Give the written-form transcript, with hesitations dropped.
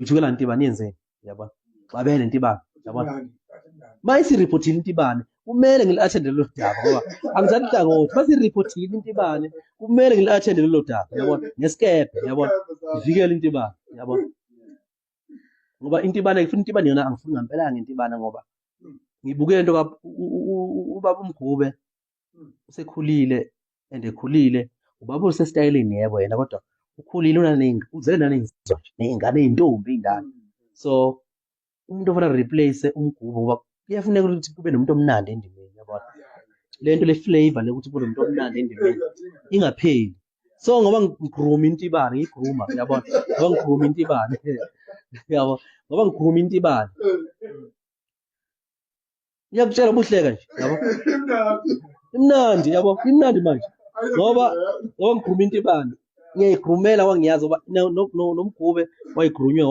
ujukela Ntibane yenzeni yabona xabene Ntibane yabona mayisiripotile Ntibane kumele ngili-attende lelo daba ngoba angizange hlangothi masiripotile Ntibane kumele ngili-attende lelo daba yabona ngesikebhe yabona ngivikele Ntibane yabona ngoba Intibane ngifuna Intibane yona angifuni ngampelanga Intibane ngoba ngibuke into ubaba uMgube usekhulile and ekhulile ubaba usesitayeleni yebo yena kodwa ukhulile uzele naney'nsizwa nje ney'ngane ey'ntombi ey'ndala so umuntu ofuna replace uMgube ngoba kuyafuneka ukuthi kube nomuntu omnandi endimeni yabona le nto le flavor lekuthi kube nomuntu omnandi endimeni ingapheli so ngoba ngigruma Intibane ngiyigruma yabona ngoba ngigruma Intibane yabo ngoba ngigruma Intibane ngiyakutshela ubuhleka nje yabo imnandi yabo imnandi manje ngoba ngigruma Intibane ngiyayigrumela wangiyazi ngoba noMgube wayigrunywe